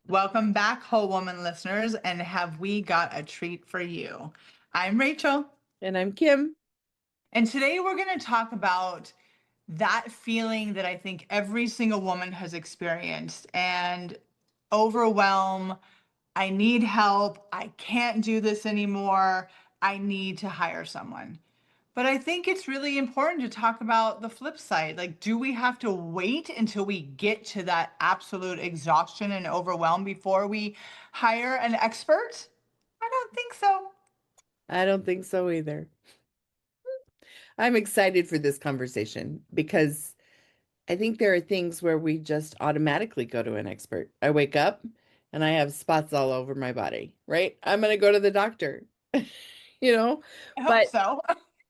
Welcome back, Whole Woman listeners, and have we got a treat for you? I'm Rachel, And I'm Kim. and today we're going to talk about that feeling that I think every single woman has experienced and overwhelm. I need help. I can't do this anymore. I need to hire someone. But I think it's really important to talk about the flip side. Like, do we have to wait until we get to that absolute exhaustion and overwhelm before we hire an expert? I don't think so. I don't think so either. I'm excited for this conversation because I think there are things where we just automatically go to an expert. I wake up and I have spots all over my body, right? I'm going to go to the doctor, you know? I hope But so.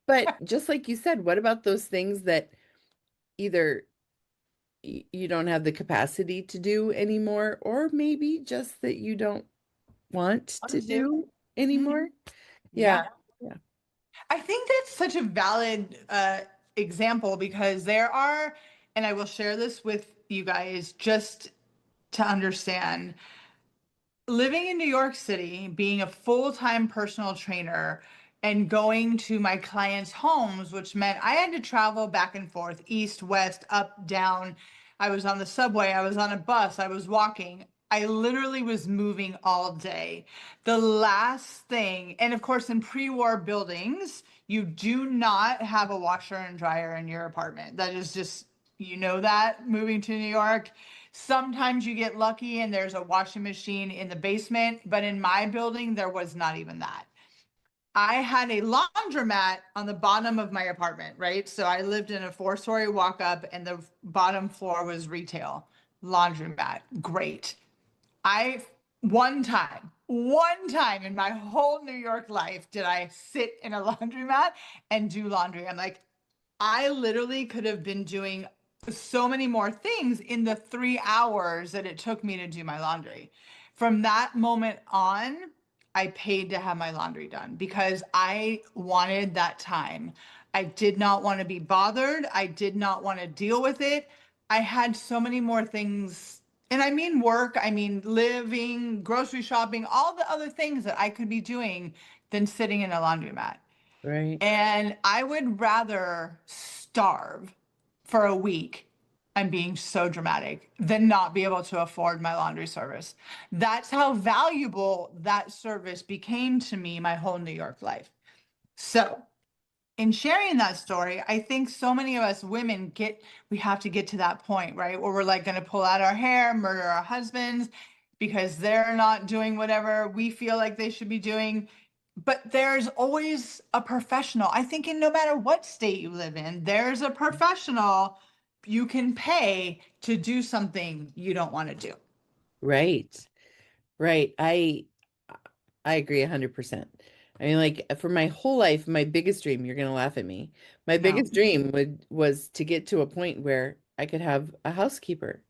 but just like you said, what about those things that either you don't have the capacity to do anymore, or maybe just that you don't want to Want to? do Mhm. anymore? Yeah. Yeah. Yeah. I think that's such a valid example because there are, and I will share this with you guys just to understand. Living in New York City, being a full-time personal trainer and going to my clients' homes, which meant I had to travel back and forth, east, west, up, down. I was on the subway, I was on a bus, I was walking. I literally was moving all day. The last thing, and of course, in pre-war buildings, you do not have a washer and dryer in your apartment. That is just, you know that moving to New York. Sometimes you get lucky and there's a washing machine in the basement, but in my building, there was not even that. I had a laundromat on the bottom of my apartment, right? So I lived in a four-story walk up and the bottom floor was retail. Laundromat, great. I one time in my whole New York life did I sit in a laundromat and do laundry. I'm like, I literally could have been doing so many more things in the 3 hours that it took me to do my laundry. From that moment on, I paid to have my laundry done because I wanted that time. I did not want to be bothered. I did not want to deal with it. I had so many more things. And I mean work, I mean living, grocery shopping, all the other things that I could be doing than sitting in a laundromat. Right. And I would rather starve for a week. I'm being so dramatic than not be able to afford my laundry service. That's how valuable that service became to me my whole New York life. So, in sharing that story, I think so many of us women we have to get to that point, right? Where we're like going to pull out our hair, murder our husbands because they're not doing whatever we feel like they should be doing. But there's always a professional. I think in no matter what state you live in, there's a professional you can pay to do something you don't want to do. Right. Right. I agree 100%. I mean, like for my whole life, my biggest dream, you're gonna laugh at me. My No. biggest dream would was to get to a point where I could have a housekeeper,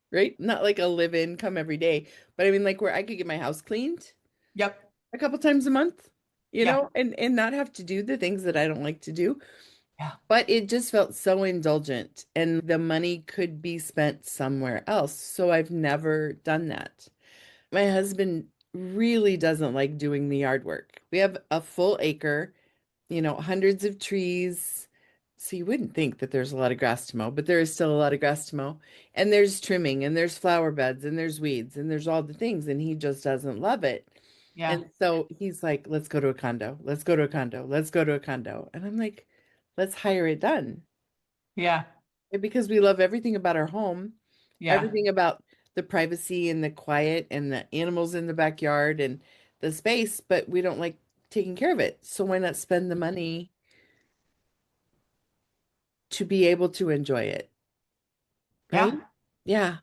right? Not like a live-in come every day, but I mean like where I could get my house cleaned Yep. a couple times a month, Yeah. and not have to do the things that I don't like to do. Yeah. But it just felt so indulgent and the money could be spent somewhere else. So I've never done that. My husband really doesn't like doing the yard work. We have a full acre, hundreds of trees. So you wouldn't think that there's a lot of grass to mow, but there is still a lot of grass to mow. And there's trimming and there's flower beds and there's weeds and there's all the things. And he just doesn't love it. Yeah. And so he's like, let's go to a condo. Let's go to a condo. Let's go to a condo. And I'm like, let's hire it done. Yeah. And because we love everything about our home, Yeah. everything about the privacy and the quiet and the animals in the backyard and the space, but we don't like taking care of it. So why not spend the money to be able to enjoy it, right? Yeah. Yeah.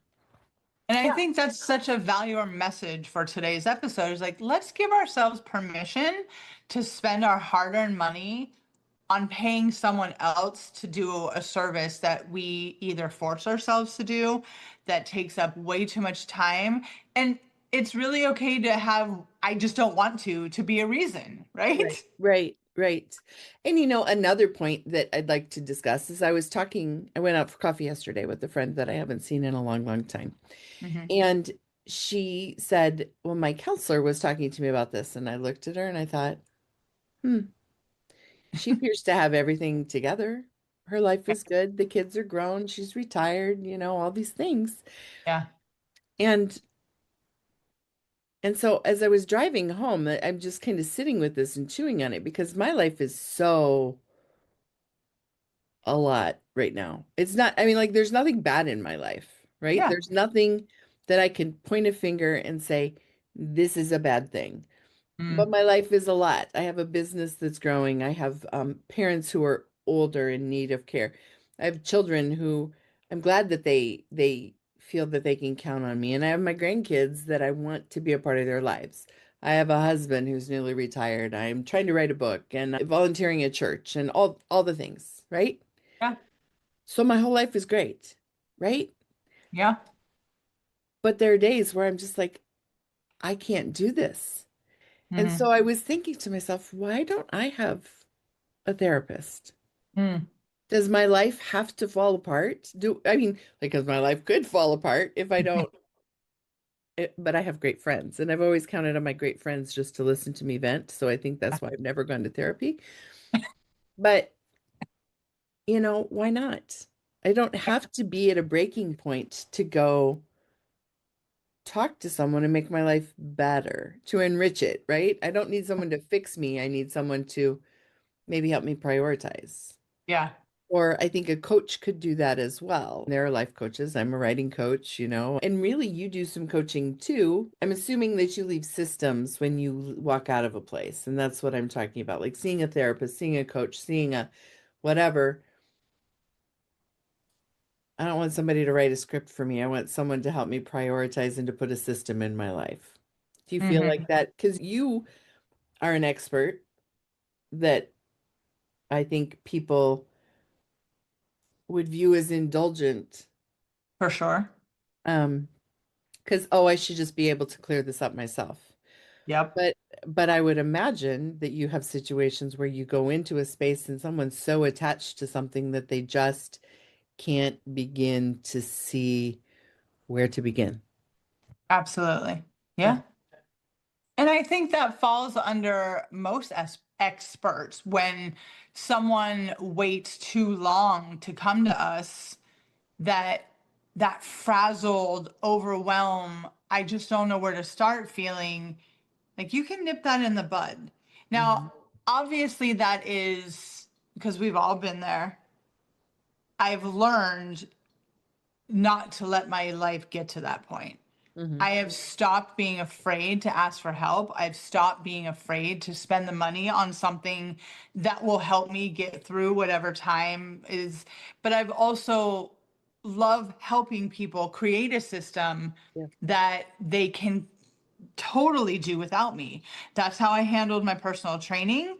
And I Yeah. think that's such a value or message for today's episode is like, let's give ourselves permission to spend our hard-earned money on paying someone else to do a service that we either force ourselves to do that takes up way too much time. And it's really okay to have, I just don't want to be a reason, Right. right? Right. Right. And another point that I'd like to discuss is I went out for coffee yesterday with a friend that I haven't seen in a long, long time. Hmm. And she said, well, my counselor was talking to me about this. And I looked at her and I thought, hmm, she appears to have everything together. Her life is good. The kids are grown. She's retired, all these things. Yeah. And so as I was driving home, I'm just kind of sitting with this and chewing on it because my life is so a lot right now. It's not, I mean, like, there's nothing bad in my life, right? Yeah. There's nothing that I can point a finger and say, this is a bad thing. But Mm. my life is a lot. I have a business that's growing. I have parents who are older in need of care. I have children who I'm glad that they feel that they can count on me. And I have my grandkids that I want to be a part of their lives. I have a husband who's newly retired. I'm trying to write a book and volunteering at church and all the things, right? Yeah. So my whole life is great, right? Yeah. But there are days where I'm just like, I can't do this. And Hmm. so I was thinking to myself, why don't I have a therapist? Mm. Does my life have to fall apart? I mean, like, because my life could fall apart if I don't, but I have great friends, and I've always counted on my great friends just to listen to me vent. So I think that's why I've never gone to therapy. But, why not? I don't have to be at a breaking point to go talk to someone and make my life better, to enrich it, right? I don't need someone to fix me. I need someone to maybe help me prioritize. Yeah. Or I think a coach could do that as well. There are life coaches. I'm a writing coach, and really you do some coaching too. I'm assuming that you leave systems when you walk out of a place. And that's what I'm talking about. Like seeing a therapist, seeing a coach, seeing a whatever. I don't want somebody to write a script for me. I want someone to help me prioritize and to put a system in my life. Do you feel like Hmm. that? Because you are an expert that I think people would view as indulgent. For sure. Um, because, oh, I should just be able to clear this up myself. Yep. But I would imagine that you have situations where you go into a space and someone's so attached to something that they just can't begin to see where to begin. Absolutely. Yeah. Yeah. And I think that falls under most experts when someone waits too long to come to us, that that frazzled, overwhelm, I just don't know where to start feeling. Like, you can nip that in the bud. Hmm. Now, obviously that is because we've all been there. I've learned not to let my life get to that point. Hmm. I have stopped being afraid to ask for help. I've stopped being afraid to spend the money on something that will help me get through whatever time is. But I've also love helping people create a system Yeah. that they can totally do without me. That's how I handled my personal training.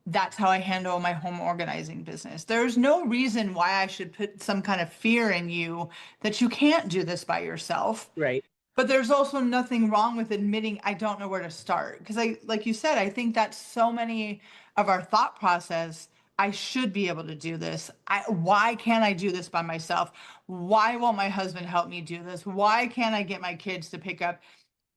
That's how I handle my home organizing business. There's no reason why I should put some kind of fear in you that you can't do this by yourself. Right. But there's also nothing wrong with admitting I don't know where to start. Because like you said, I think that's so many of our thought process. I should be able to do this. Why can't I do this by myself? Why won't my husband help me do this? Why can't I get my kids to pick up?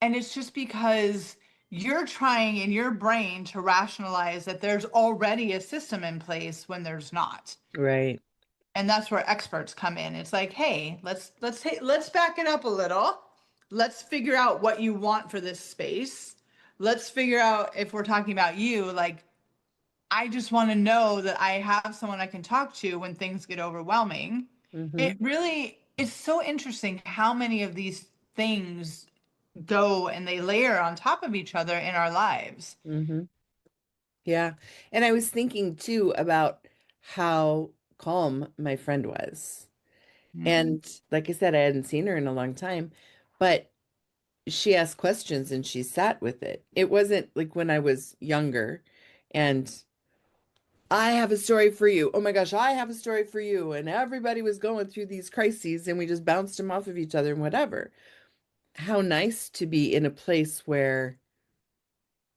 And it's just because you're trying in your brain to rationalize that there's already a system in place when there's not. Right. And that's where experts come in. It's like, hey, let's back it up a little. Let's figure out what you want for this space. Let's figure out, if we're talking about you, like, I just want to know that I have someone I can talk to when things get overwhelming. Hmm. It really is so interesting how many of these things go and they layer on top of each other in our lives. Hmm. Yeah. And I was thinking too about how calm my friend was. Mm. And like I said, I hadn't seen her in a long time, but she asked questions and she sat with it. It wasn't like when I was younger and I have a story for you. Oh my gosh, I have a story for you. And everybody was going through these crises and we just bounced them off of each other and whatever. How nice to be in a place where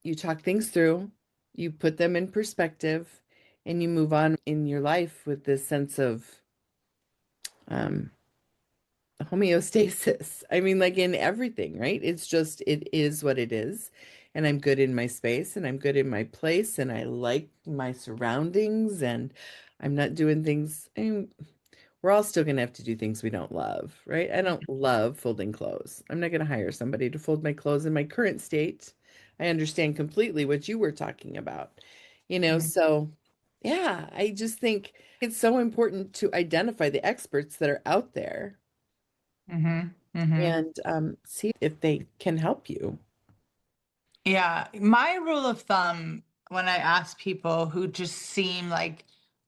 you talk things through, you put them in perspective, and you move on in your life with this sense of um, homeostasis. I mean, like in everything, right? It's just, it is what it is. And I'm good in my space and I'm good in my place and I like my surroundings and I'm not doing things. I mean, we're all still going to have to do things we don't love, right? I don't love folding clothes. I'm not going to hire somebody to fold my clothes in my current state. I understand completely what you were talking about, Mhm. so yeah, I just think it's so important to identify the experts that are out there Mhm. Mhm. and see if they can help you. Yeah, my rule of thumb when I ask people who just seem like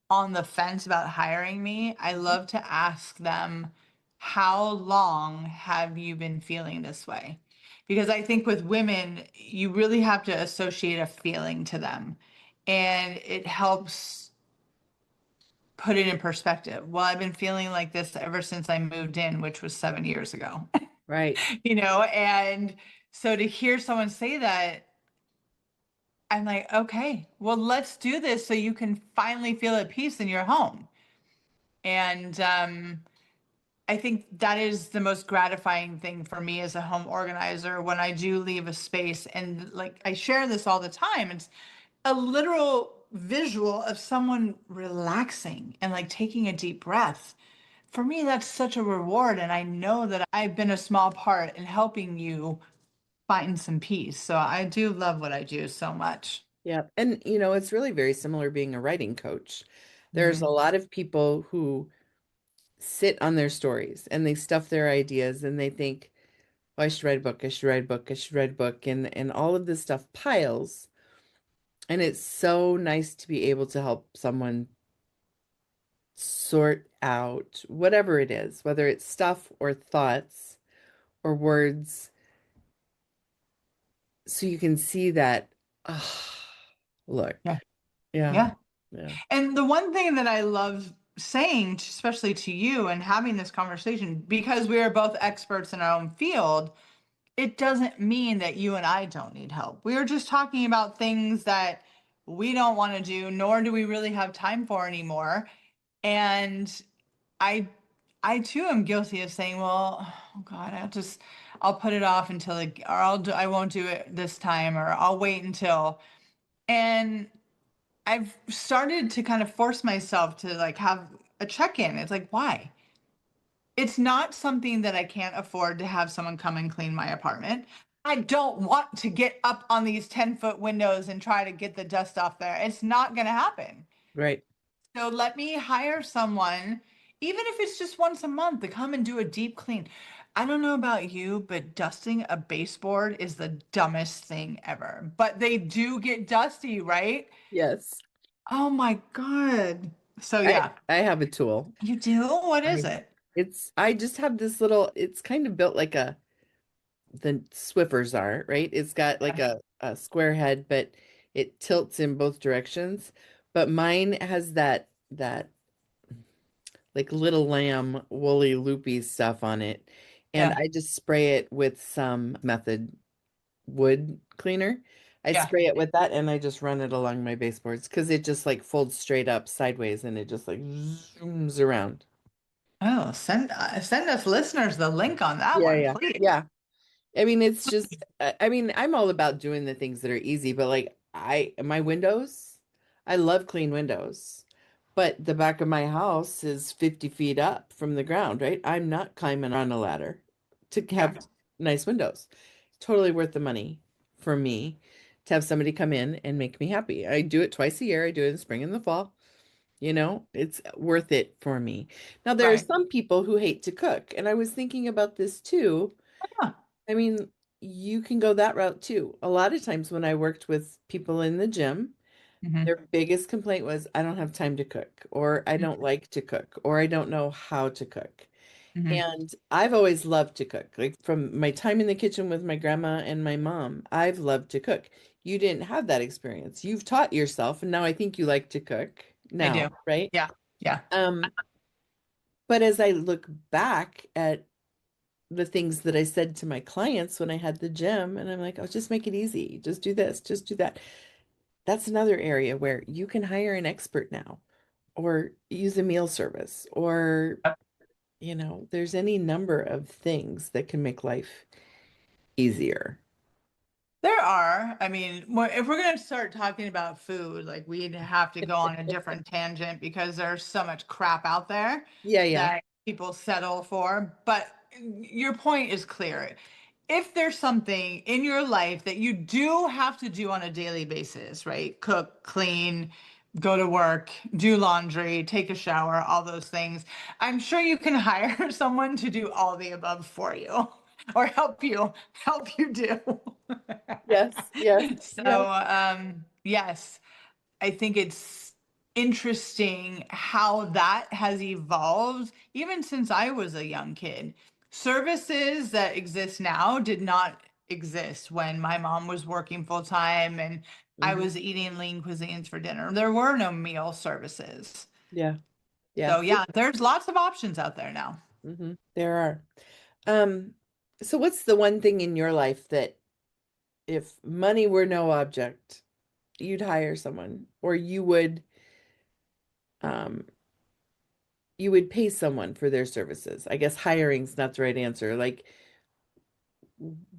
on the fence about hiring me, I love to ask them, how long have you been feeling this way? Because I think with women, you really have to associate a feeling to them. And it helps put it in perspective. Well, I've been feeling like this ever since I moved in, which was 7 years ago, Right. and so to hear someone say that, I'm like, okay, well, let's do this so you can finally feel at peace in your home. And I think that is the most gratifying thing for me as a home organizer when I do leave a space. And like I share this all the time. It's a literal visual of someone relaxing and like taking a deep breath. For me, that's such a reward. And I know that I've been a small part in helping you find some peace. So I do love what I do so much. Yeah. And, it's really very similar being a writing coach. There's a Mhm. lot of people who sit on their stories and they stuff their ideas and they think, oh, I should write a book, I should write a book, I should write a book. And all of this stuff piles. And it's so nice to be able to help someone sort out whatever it is, whether it's stuff or thoughts or words, so you can see that, look, Yeah. yeah, Yeah. yeah, And the one thing that I love saying, especially to you and having this conversation, because we are both experts in our own field, it doesn't mean that you and I don't need help. We are just talking about things that we don't want to do, nor do we really have time for anymore. And I, I too am guilty of saying, well, oh God, I'll put it off until, or I won't do it this time, or I'll wait until. And I've started to kind of force myself to like have a check-in. It's like, why? It's not something that I can't afford to have someone come and clean my apartment. I don't want to get up on these 10-foot windows and try to get the dust off there. It's not going to happen. right. So let me hire someone, even if it's just once a month, to come and do a deep clean. I don't know about you, but dusting a baseboard is the dumbest thing ever. But they do get dusty, right? Yes. Oh my God. So I yeah, I have a tool. you do? What is I it? I just have this little, it's kind of built like the Swiffers are, right? It's got like Yeah. a square head, but it tilts in both directions. But mine has that like little lamb woolly loopy stuff on it. And Yeah. I just spray it with some method wood cleaner. I Yeah. spray it with that and I just run it along my baseboards because it just like folds straight up sideways and it just like zooms around. Oh, send us listeners the link on that Yeah, one, yeah. please. Yeah. I mean, it's just, I mean, I'm all about doing the things that are easy, but like my windows, I love clean windows, but the back of my house is 50 feet up from the ground, right? I'm not climbing on a ladder to Yeah. have nice windows. Totally worth the money for me to have somebody come in and make me happy. I do it twice a year. I do it in the spring and the fall. It's worth it for me. Now, there are Right. some people who hate to cook, and I was thinking about this too. Yeah. I mean, you can go that route too. A lot of times when I worked with people in the gym, Hmm. their biggest complaint was, I don't have time to cook, or I don't like to cook, or I don't know how to cook. Hmm. And I've always loved to cook. Like from my time in the kitchen with my grandma and my mom, I've loved to cook. You didn't have that experience. You've taught yourself, and now I think you like to cook I do. now, right? Yeah. Yeah. Um, but as I look back at the things that I said to my clients when I had the gym, and I'm like, oh, just make it easy. Just do this, just do that. That's another area where you can hire an expert now or use a meal service or Yep. there's any number of things that can make life easier. There are. I mean, if we're going to start talking about food, like we'd have to go on a different tangent because there's so much crap out there Yeah, yeah. that people settle for. But your point is clear. If there's something in your life that you do have to do on a daily basis, right? Cook, clean, go to work, do laundry, take a shower, all those things. I'm sure you can hire someone to do all the above for you or help you do. Yes, yes, yes. So, yes, I think it's interesting how that has evolved even since I was a young kid. Services that exist now did not exist when my mom was working full time and I Hmm. was eating lean cuisines for dinner. There were no meal services. Yeah, yeah. So, yeah, there's lots of options out there now. There are. Um, so what's the one thing in your life that if money were no object, you'd hire someone, or um you would pay someone for their services? I guess hiring's not the right answer. Like,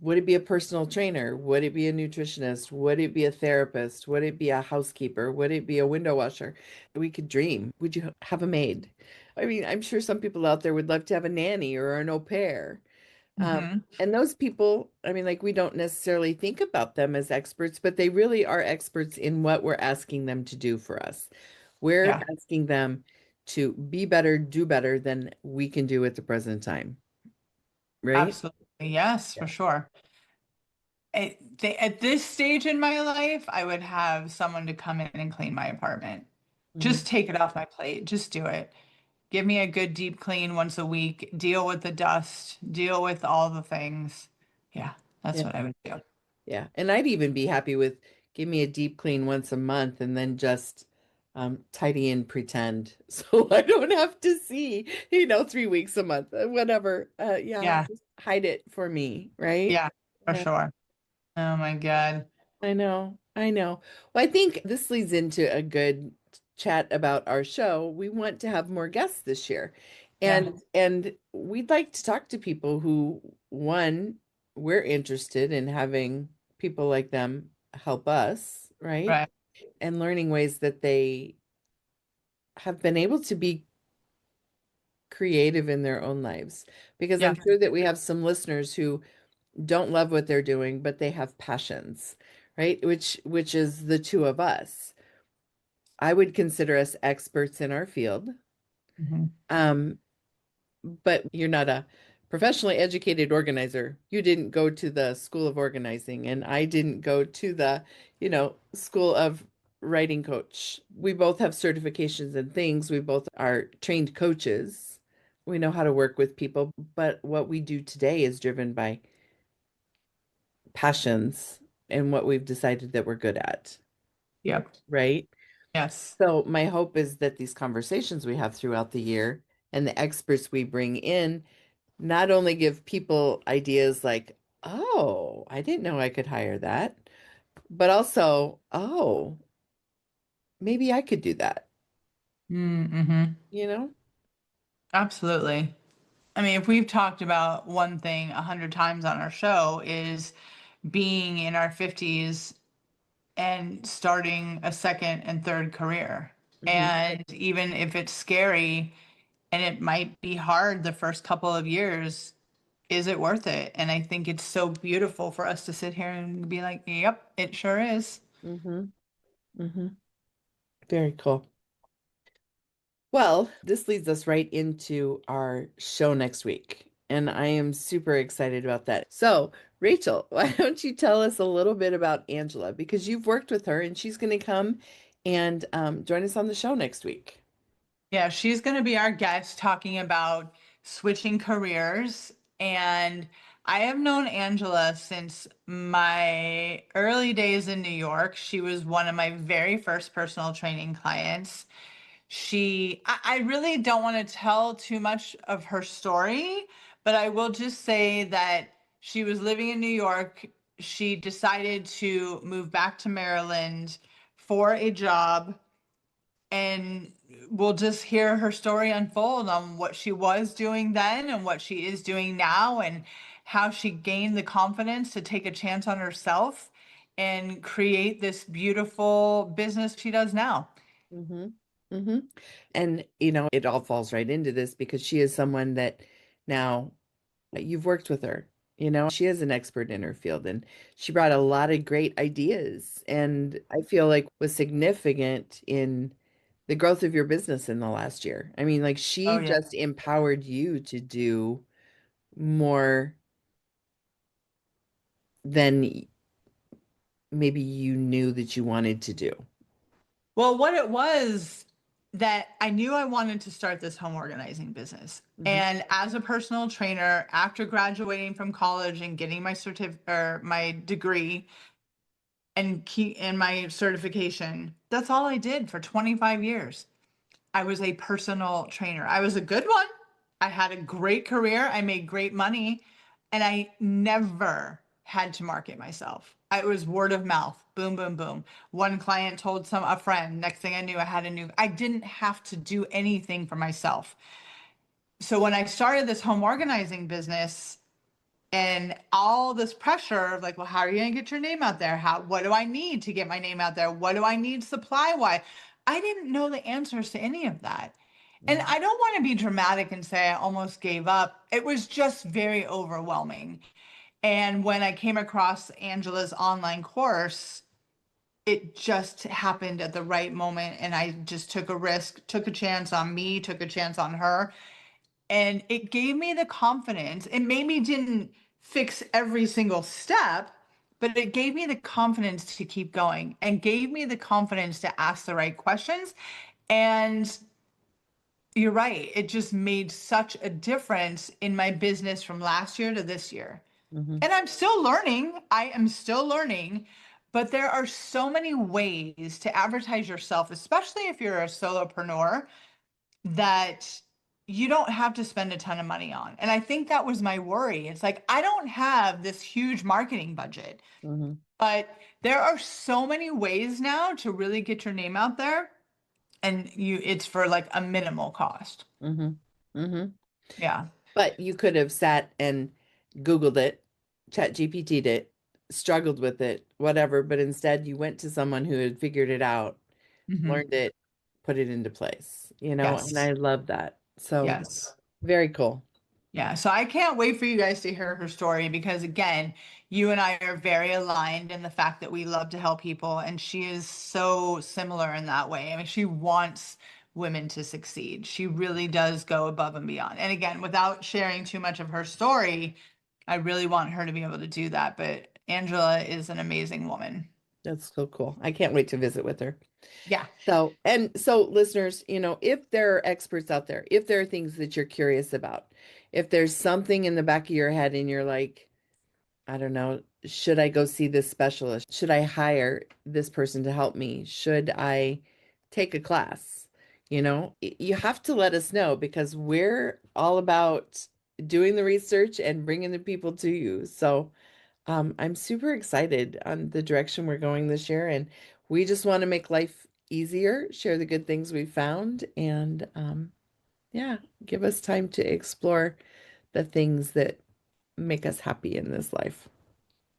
would it be a personal trainer? Would it be a nutritionist? Would it be a therapist? Would it be a housekeeper? Would it be a window washer? We could dream. Would you have a maid? I mean, I'm sure some people out there would love to have a nanny or an au pair. Hmm. And those people, I mean, like, we don't necessarily think about them as experts, but they really are experts in what we're asking them to do for us. We're Yeah, asking them to be better, do better than we can do at the present time, right? absolutely. Yes, Yeah. for sure. At this stage in my life, I would have someone to come in and clean my apartment. Mhm. Just take it off my plate. Just do it. Give me a good deep clean once a week. Deal with the dust. Deal with all the things. Yeah, that's Yeah. what I would do. Yeah. And I'd even be happy with give me a deep clean once a month and then just tidy and pretend. So I don't have to see, 3 weeks a month, whatever. Yeah, Yeah, just hide it for me, right? yeah, for Yeah. sure. Oh my God. I know. I know. Well, I think this leads into a good chat about our show. We want to have more guests this year. Yeah, And we'd like to talk to people who, one, we're interested in having people like them help us, right? right. And learning ways that they have been able to be creative in their own lives. Because I'm Yeah. sure that we have some listeners who don't love what they're doing, but they have passions, right? Which is the two of us. I would consider us experts in our field. Hmm. Um, but you're not a professionally educated organizer. You didn't go to the school of organizing, and I didn't go to the, school of writing coach. We both have certifications and things. We both are trained coaches. We know how to work with people, but what we do today is driven by passions and what we've decided that we're good at, Yep. right? Yes. So my hope is that these conversations we have throughout the year and the experts we bring in not only give people ideas like, oh, I didn't know I could hire that, but also, oh, maybe I could do that, Mm-hmm. you know? Absolutely. I mean, if we've talked about one thing 100 times on our show is being in our 50s and starting a second and third career. Hmm. And even if it's scary and it might be hard the first couple of years, is it worth it? And I think it's so beautiful for us to sit here and be like, yep, it sure is. Hmm. Hmm. Very cool. Well, this leads us right into our show next week. And I am super excited about that. So, Rachel, why don't you tell us a little bit about Angela? Because you've worked with her and she's going to come and join us on the show next week. Yeah, she's going to be our guest talking about switching careers. And I have known Angela since my early days in New York. She was one of my very first personal training clients. I really don't want to tell too much of her story, but I will just say that she was living in New York. She decided to move back to Maryland for a job and we'll just hear her story unfold on what she was doing then and what she is doing now, and how she gained the confidence to take a chance on herself and create this beautiful business she does now. Mm-hmm. Mm-hmm. And, it all falls right into this because she is someone that now you've worked with her. She is an expert in her field and she brought a lot of great ideas and I feel like was significant in the growth of your business in the last year. I mean, like Oh, she yeah. just empowered you to do more than maybe you knew that you wanted to do. Well, what it was that I knew I wanted to start this home organizing business. Hmm. And as a personal trainer, after graduating from college and getting my or my degree and my certification, that's all I did for 25 years. I was a personal trainer. I was a good one. I had a great career. I made great money, and I never had to market myself. It was word of mouth. Boom, boom, boom. One client told a friend. Next thing I knew, I didn't have to do anything for myself. So when I started this home organizing business, and all this pressure of like, well, how are you going to get your name out there? What do I need to get my name out there? What do I need supply wise? I didn't know the answers to any of that. And I don't want to be dramatic and say I almost gave up. It was just very overwhelming. And when I came across Angela's online course, it just happened at the right moment. And I just took a risk, took a chance on me, took a chance on her, and it gave me the confidence. It maybe didn't fix every single step, but it gave me the confidence to keep going and gave me the confidence to ask the right questions. And you're right, it just made such a difference in my business from last year to this year. Hmm. And I'm still learning. I am still learning, but there are so many ways to advertise yourself, especially if you're a solopreneur, that you don't have to spend a ton of money on. And I think that was my worry. It's like, I don't have this huge marketing budget, Hmm. but there are so many ways now to really get your name out there. And it's for like a minimal cost. Hmm. Hmm. Yeah. But you could have sat and Googled it, chat GPT'd it, struggled with it, whatever, but instead you went to someone who had figured it out, Hmm. learned it, put it into place, and Yes. I love that. So Yes. very cool. Yeah, so I can't wait for you guys to hear her story because, again, you and I are very aligned in the fact that we love to help people, and she is so similar in that way. I mean, she wants women to succeed. She really does go above and beyond. And again, without sharing too much of her story, I really want her to be able to do that. But Angela is an amazing woman. That's so cool. I can't wait to visit with her. Yeah. So listeners, if there are experts out there, if there are things that you're curious about, if there's something in the back of your head and you're like, I don't know, should I go see this specialist? Should I hire this person to help me? Should I take a class? You have to let us know because we're all about doing the research and bringing the people to you. So I'm super excited on the direction we're going this year, and we just want to make life easier, share the good things we found, and yeah, give us time to explore the things that make us happy in this life.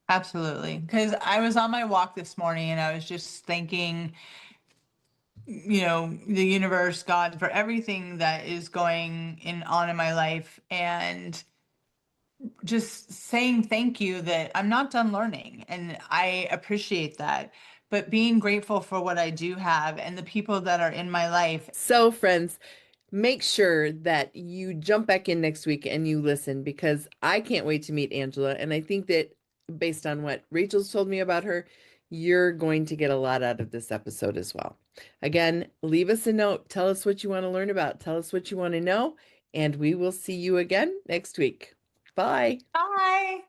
Absolutely. Because I was on my walk this morning and I was just thinking, the universe, God, for everything that is going on in my life, and just saying thank you that I'm not done learning. And I appreciate that. But being grateful for what I do have and the people that are in my life. So, friends, make sure that you jump back in next week and you listen because I can't wait to meet Angela. And I think that based on what Rachel's told me about her, you're going to get a lot out of this episode as well. Again, leave us a note. Tell us what you want to learn about. Tell us what you want to know. And we will see you again next week. Bye. Bye.